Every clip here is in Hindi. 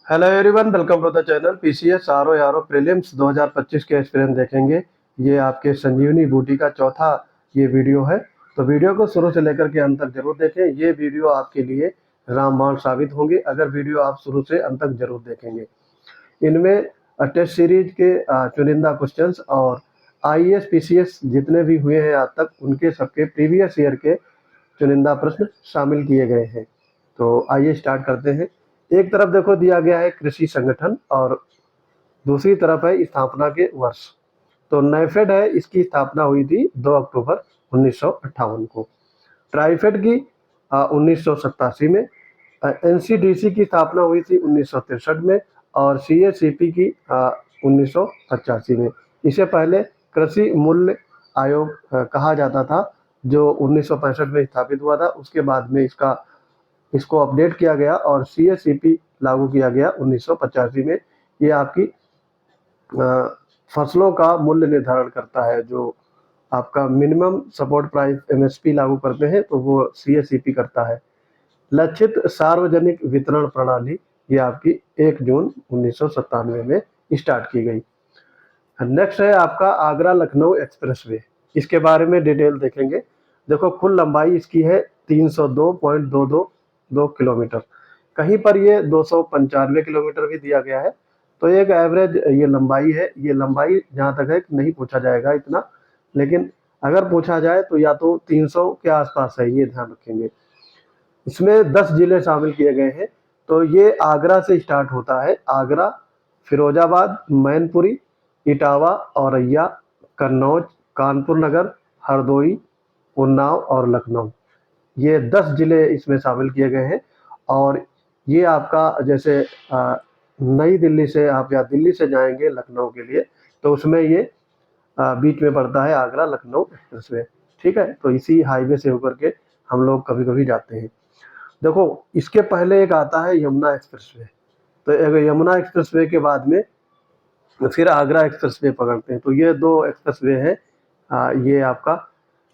Hello everyone, welcome to the channel PCS RO यारो प्रीलिम्स 2025 के एक्सपीरियंस देखेंगे। ये आपके संजीवनी बूटी का चौथा ये वीडियो है। तो वीडियो को शुरू से लेकर के अंत तक जरूर देखें। ये वीडियो आपके लिए रामबाण साबित होंगे अगर वीडियो आप शुरू से अंत तक जरूर देखेंगे। इनमें टेस्ट सीरीज के चुनिंदा क्वेश्चंस और आईएएस पीसीएस जितने भी हुए हैं आज तक उनके सबके प्रीवियस ईयर के चुनिंदा प्रश्न शामिल किए गए हैं। तो आइए स्टार्ट करते हैं। एक तरफ देखो दिया गया है कृषि संगठन और दूसरी तरफ है स्थापना के वर्ष। तो नैफेड है, इसकी स्थापना हुई थी 2 अक्टूबर 1958 को। ट्राइफेड की 1987 में। एनसीडीसी की स्थापना हुई थी 1963 में और सीएसीपी की 1985 में। इसे पहले कृषि मूल्य आयोग कहा जाता था, जो 1965 में स्थापित हुआ था। उसके बाद में इसको अपडेट किया गया और सीएसईपी लागू किया गया 1985 में। ये आपकी फसलों का मूल्य निर्धारण करता है। जो आपका मिनिमम सपोर्ट प्राइस एमएसपी लागू करते हैं तो वो सीएसईपी करता है। लक्षित सार्वजनिक वितरण प्रणाली ये आपकी 1 जून 1997 में स्टार्ट की गई। नेक्स्ट है आपका आगरा लखनऊ एक्सप्रेसवे। इसके बारे में डिटेल देखेंगे। देखो कुल लंबाई इसकी है 302.222 किलोमीटर। कहीं पर ये 295 किलोमीटर भी दिया गया है। तो एक एवरेज ये लंबाई है। ये लंबाई जहाँ तक है नहीं पूछा जाएगा इतना, लेकिन अगर पूछा जाए तो या तो 300 के आसपास है, ये ध्यान रखेंगे। इसमें 10 जिले शामिल किए गए हैं। तो ये आगरा से स्टार्ट होता है। आगरा, फिरोजाबाद, मैनपुरी, इटावा, औरैया, कन्नौज, कानपुर नगर, हरदोई, उन्नाव और लखनऊ। ये 10 जिले इसमें शामिल किए गए हैं। और ये आपका जैसे नई दिल्ली से आप या दिल्ली से जाएंगे लखनऊ के लिए तो उसमें ये बीच में पड़ता है आगरा लखनऊ एक्सप्रेसवे। ठीक है, तो इसी हाईवे से होकर के हम लोग कभी कभी जाते हैं। देखो इसके पहले एक आता है यमुना एक्सप्रेसवे। तो यमुना एक्सप्रेसवे के बाद में फिर आगरा एक्सप्रेसवे पकड़ते हैं। तो ये 2 एक्सप्रेसवे हैं। ये आपका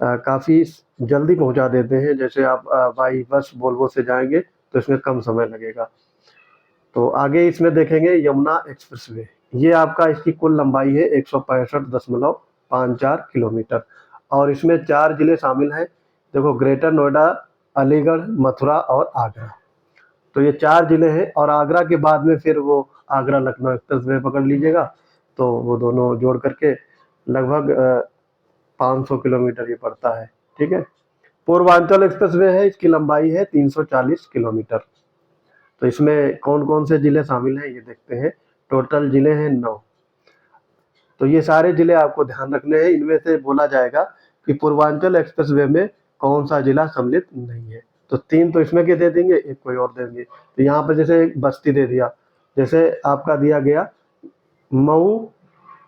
काफ़ी जल्दी पहुंचा देते हैं। जैसे आप बाई बस वोल्वो से जाएंगे तो इसमें कम समय लगेगा। तो आगे इसमें देखेंगे यमुना एक्सप्रेसवे। ये आपका इसकी कुल लंबाई है 165.54 किलोमीटर और इसमें 4 जिले शामिल हैं। देखो ग्रेटर नोएडा, अलीगढ़, मथुरा और आगरा। तो ये 4 जिले हैं और आगरा के बाद में फिर वो आगरा लखनऊ एक्सप्रेसवे पकड़ लीजिएगा। तो वो दोनों जोड़ करके लगभग 500 किलोमीटर ये पड़ता है। ठीक है। पूर्वांचल एक्सप्रेसवे है, इसकी लंबाई है 340 किलोमीटर। तो इसमें कौन कौन से जिले शामिल हैं ये देखते हैं। टोटल जिले हैं 9। तो ये सारे जिले आपको ध्यान रखने हैं। इनमें से बोला जाएगा कि पूर्वांचल एक्सप्रेसवे में कौन सा जिला सम्मिलित नहीं है। तो 3 तो इसमें के दे देंगे, एक कोई और देंगे। तो यहाँ पर जैसे एक बस्ती दे दिया, जैसे आपका दिया गया मऊ,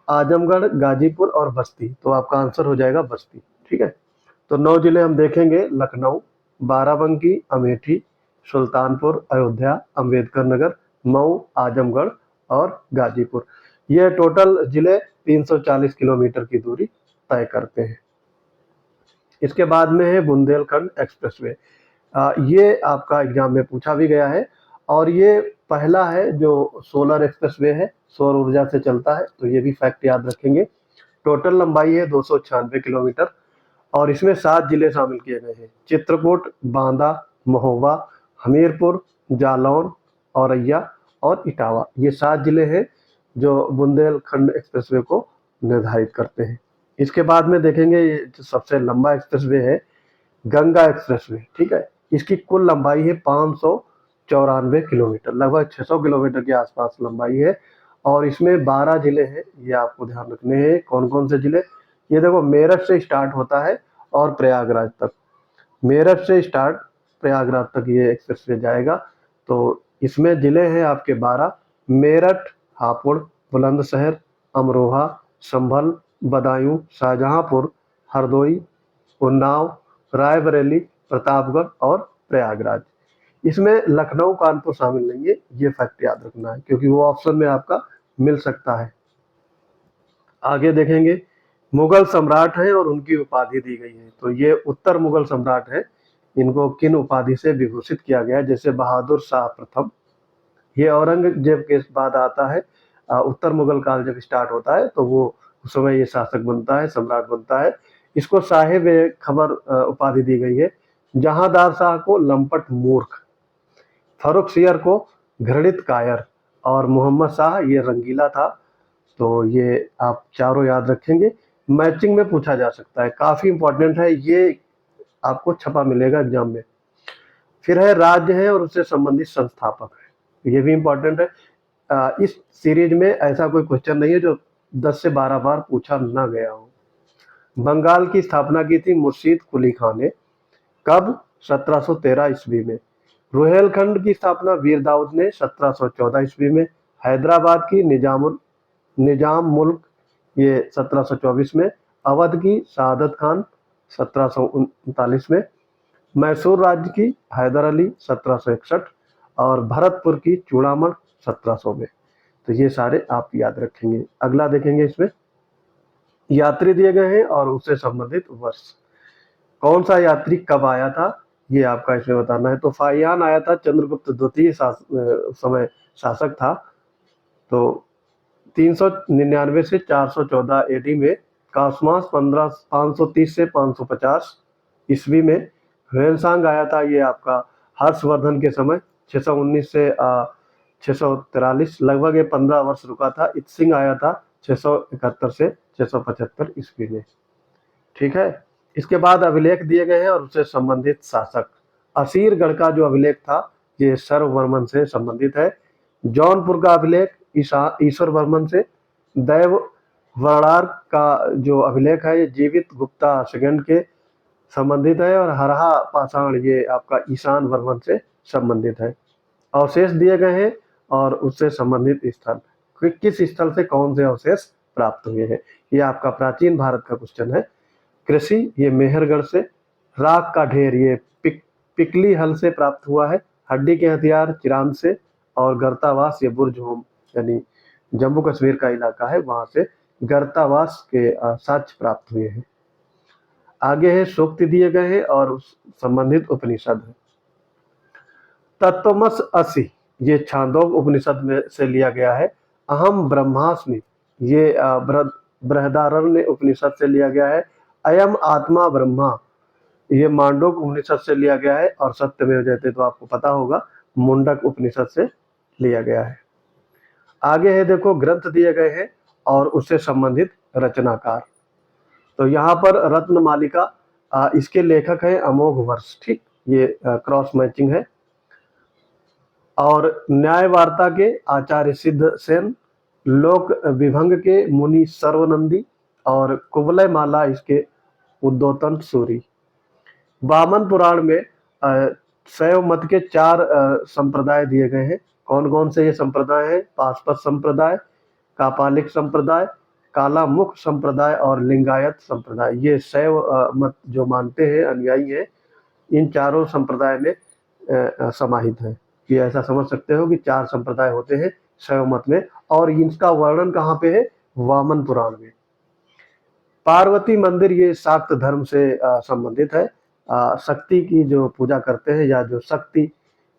आजमगढ़, गाजीपुर और बस्ती। तो आपका आंसर हो जाएगा बस्ती। ठीक है। तो 9 जिले हम देखेंगे। लखनऊ, बाराबंकी, अमेठी, सुल्तानपुर, अयोध्या, अंबेडकर नगर, मऊ, आजमगढ़ और गाजीपुर। ये टोटल जिले 340 किलोमीटर की दूरी तय करते हैं। इसके बाद में है बुंदेलखंड एक्सप्रेसवे। ये आपका एग्जाम में पूछा भी गया है और ये पहला है जो सोलर एक्सप्रेसवे है, सौर ऊर्जा से चलता है। तो ये भी फैक्ट याद रखेंगे। टोटल लंबाई है 296 किलोमीटर और इसमें 7 जिले शामिल किए गए हैं। चित्रकूट, बांदा, महोबा, हमीरपुर, जालौन, औरैया और इटावा। ये 7 जिले हैं जो बुंदेलखंड एक्सप्रेसवे को निर्धारित करते हैं। इसके बाद में देखेंगे ये जो सबसे लंबा एक्सप्रेसवे है गंगा एक्सप्रेसवे। ठीक है। इसकी कुल लंबाई है 594 किलोमीटर, लगभग 600 किलोमीटर के आसपास लंबाई है और इसमें 12 जिले हैं। ये आपको ध्यान रखने हैं। कौन कौन से जिले? ये देखो मेरठ से स्टार्ट होता है और प्रयागराज तक। मेरठ से स्टार्ट प्रयागराज तक ये एक्सप्रेसवे जाएगा। तो इसमें जिले हैं आपके 12। मेरठ, हापुड़, बुलंदशहर, अमरोहा, संभल, बदायूं, शाहजहांपुर, हरदोई, उन्नाव, रायबरेली, प्रतापगढ़ और प्रयागराज। इसमें लखनऊ, कानपुर शामिल नहीं है। ये फैक्ट याद रखना है क्योंकि वो ऑप्शन में आपका मिल सकता है। आगे देखेंगे मुगल सम्राट हैं और उनकी उपाधि दी गई है। तो ये उत्तर मुगल सम्राट है। इनको किन उपाधि से विभूषित किया गया है? जैसे बहादुर शाह प्रथम, ये औरंगजेब के बाद आता है। उत्तर मुगल काल जब स्टार्ट होता है तो वो उस समय ये शासक बनता है, सम्राट बनता है। इसको साहिब खबर उपाधि दी गई है। जहांदार शाह को लंपट मूर्ख, फर्रुखसियर को घृणित कायर, और मोहम्मद शाह ये रंगीला था। तो ये आप चारों याद रखेंगे, मैचिंग में पूछा जा सकता है, काफी इंपॉर्टेंट है ये, आपको छपा मिलेगा एग्जाम में। फिर है राज्य है और उससे संबंधित संस्थापक है, ये भी इंपॉर्टेंट है। इस सीरीज में ऐसा कोई क्वेश्चन नहीं है जो 10 से 12 बार पूछा ना गया हो। बंगाल की स्थापना की थी मुर्शीद कुली खान ने, कब? 1713 ईस्वी में। रुहेलखंड की स्थापना वीर दाऊद ने 1714 ईस्वी में। हैदराबाद की निजाम मुल्क ये 1724 में। अवध की शहादत खान 1739 में। मैसूर राज्य की हैदर अली 1761, और भरतपुर की चूड़ामण 1700 में। तो ये सारे आप याद रखेंगे। अगला देखेंगे, इसमें यात्री दिए गए हैं और उससे संबंधित वर्ष। कौन सा यात्री कब आया था, ये आपका इसमें बताना है। तो फाहियान आया था, चंद्रगुप्त द्वितीय उस समय शासक था। तो 399 से 414 एडी में। कासमास 530 से 550 ईस्वी में। ह्वेनसांग आया था, ये आपका हर्षवर्धन के समय 619 से 643, लगभग ये 15 वर्ष रुका था। इत्सिंग आया था 671 से 675 ईस्वी में। ठीक है, इसके बाद अभिलेख दिए गए हैं और उससे संबंधित शासक। असीरगढ़ का जो अभिलेख था ये सर्ववर्मन से संबंधित है। जौनपुर का अभिलेख ईश्वर वर्मन से। दैव वर्णार का जो अभिलेख है ये जीवित गुप्ता सेकंड के संबंधित है। और हरहा पाषाण ये आपका ईशान वर्मन से संबंधित है। अवशेष दिए गए हैं और उससे संबंधित स्थल, किस स्थल से कौन से अवशेष प्राप्त हुए हैं। ये आपका प्राचीन भारत का क्वेश्चन है। कृषि ये मेहरगढ़ से। राख का ढेर ये पिकली हल से प्राप्त हुआ है। हड्डी के हथियार चिरांद से। और गर्तावास ये बुर्ज होम यानी जम्मू कश्मीर का इलाका है, वहां से गर्तावास के साक्ष्य प्राप्त हुए हैं। आगे है सूक्त दिए गए हैं और उस संबंधित उपनिषद है। तत्वमसि ये छांदोग उपनिषद में से लिया गया है। अहम ब्रह्मास्मि ये बृहदारण्य उपनिषद से लिया गया है। अयम आत्मा ब्रह्मा ये मांडूक उपनिषद से लिया गया है। और सत्यमेव जयते तो आपको पता होगा, मुंडक उपनिषद से लिया गया है। आगे है देखो, ग्रंथ दिए गए हैं और उससे संबंधित रचनाकार। तो यहाँ पर रत्न मालिका, इसके लेखक है अमोघ वर्ष। ठीक, ये क्रॉस मैचिंग है। और न्याय वार्ता के आचार्य सिद्ध सेन। लोक विभंग के मुनि सर्वनंदी। और कुवलय माला इसके उद्योतन सूरी। वामन पुराण में शैव मत के 4 संप्रदाय दिए गए हैं। कौन कौन से ये संप्रदाय हैं? पाशपत संप्रदाय, कापालिक संप्रदाय, काला मुख संप्रदाय और लिंगायत संप्रदाय। ये शैव मत जो मानते हैं अनुयायी हैं, इन चारों संप्रदाय में समाहित है। ये ऐसा समझ सकते हो कि 4 संप्रदाय होते हैं शैव मत में, और इनका वर्णन कहाँ पे है? वामन पुराण में। पार्वती मंदिर ये शाक्त धर्म से संबंधित है। शक्ति की जो पूजा करते हैं या जो शक्ति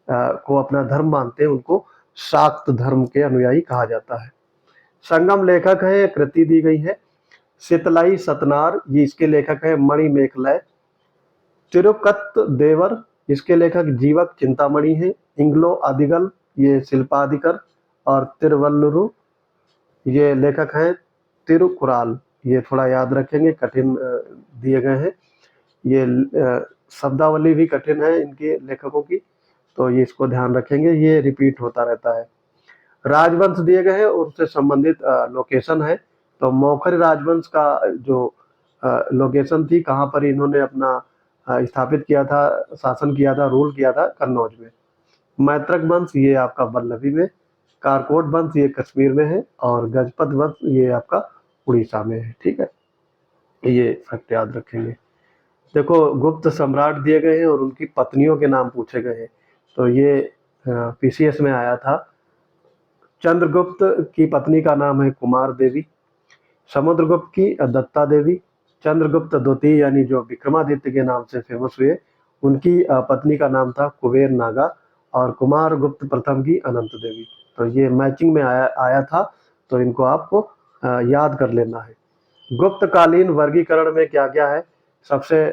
को अपना धर्म मानते हैं उनको शाक्त धर्म के अनुयायी कहा जाता है। संगम लेखक है, कृति दी गई है। शीतलाई सतनार ये इसके लेखक है मणि मेघलय। तिरुकत देवर इसके लेखक जीवक चिंतामणि है। इंग्लो आदिगल ये शिल्पादिकर। और तिरुवल्लुरु ये लेखक हैं तिरुकुराल। ये थोड़ा याद रखेंगे, कठिन दिए गए हैं। ये शब्दावली भी कठिन है इनके लेखकों की, तो ये इसको ध्यान रखेंगे, ये रिपीट होता रहता है। राजवंश दिए गए हैं और उससे संबंधित लोकेशन है। तो मौखरी राजवंश का जो लोकेशन थी, कहाँ पर इन्होंने अपना स्थापित किया था, शासन किया था, रूल किया था, कन्नौज में। मैत्रक वंश ये आपका वल्लभी में। कारकोट वंश ये कश्मीर में है। और गजपत वंश ये आपका उड़ीसा में है। ठीक है, ये फैक्ट याद रखेंगे। देखो, गुप्त सम्राट दिए गए हैं और उनकी पत्नियों के नाम पूछे गए हैं। तो ये पीसीएस में आया था। चंद्रगुप्त की पत्नी का नाम है कुमार देवी। समुद्रगुप्त की दत्ता देवी। चंद्रगुप्त द्वितीय यानी जो विक्रमादित्य के नाम से फेमस हुए, उनकी पत्नी का नाम था कुबेर नागा। और कुमार गुप्त प्रथम की अनंत देवी। तो ये मैचिंग में आया था, तो इनको आपको याद कर लेना है। गुप्तकालीन वर्गीकरण में क्या क्या है, सबसे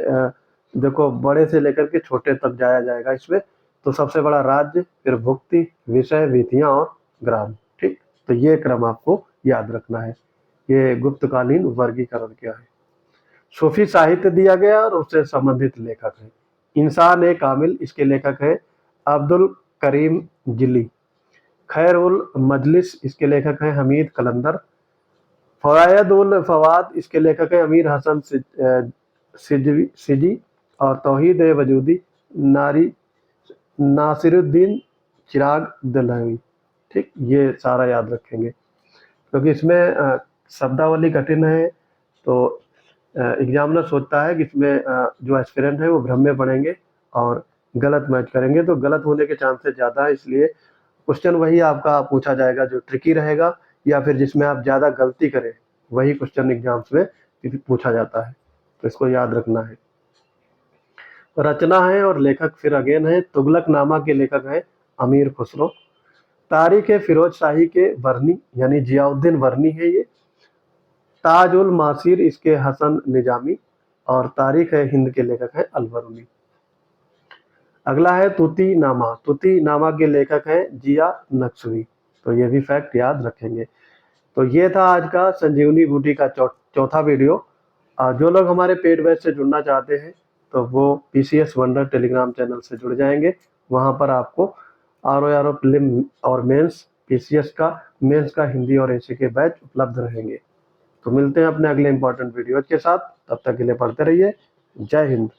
देखो बड़े से लेकर के छोटे तक जाया जाएगा इसमें। तो सबसे बड़ा राज्य, फिर भुक्ति, विषय, विधियां और ग्राम। ठीक, तो ये क्रम आपको याद रखना है। ये गुप्तकालीन वर्गीकरण क्या है। सूफी साहित्य दिया गया और उससे संबंधित लेखक है। इंसान ए कामिल, इसके लेखक है अब्दुल करीम जिली। खैर उल मजलिस, इसके लेखक हैं हमीद कलंदर। फवायद उल फवाद, इसके लेखक हैं अमीर हसन सिजी। और तौहीद ए वजूदी नारी नासिरुद्दीन चिराग दहलवी। ठीक, ये सारा याद रखेंगे क्योंकि इसमें शब्दावली कठिन है। तो एग्जामिनर सोचता है कि इसमें जो एस्पिरेंट है वो भ्रम में पड़ेंगे और गलत मैच करेंगे, तो गलत होने के चांसेस ज़्यादा है। इसलिए क्वेश्चन वही आपका पूछा जाएगा जो ट्रिकी रहेगा, या फिर जिसमें आप ज़्यादा गलती करें, वही क्वेश्चन एग्जाम्स में पूछा जाता है। तो इसको याद रखना है। रचना है और लेखक फिर अगेन है, तुगलकनामा के लेखक हैं अमीर खुसरो। तारीख है फिरोज शाही के वर्नी, यानी जियाउद्दीन वर्नी है ये। ताज उल मासिर, इसके हसन निजामी। और तारीख है हिंद के लेखक हैं अलबरूनी। अगला है तूती नामा। तूती नामा के लेखक हैं जिया नक्शवी। तो ये भी फैक्ट याद रखेंगे। तो ये था आज का संजीवनी बूटी का चौथा वीडियो। जो लोग हमारे पेड बैच से जुड़ना चाहते हैं तो वो पीसीएस वंडर टेलीग्राम चैनल से जुड़ जाएंगे। वहाँ पर आपको आर प्रीलिम और मेंस, पीसीएस का, मेंस का हिंदी और एसी के बैच उपलब्ध रहेंगे। तो मिलते हैं अपने अगले इंपॉर्टेंट वीडियो के साथ, तब तक के लिए पढ़ते रहिए। जय हिंद।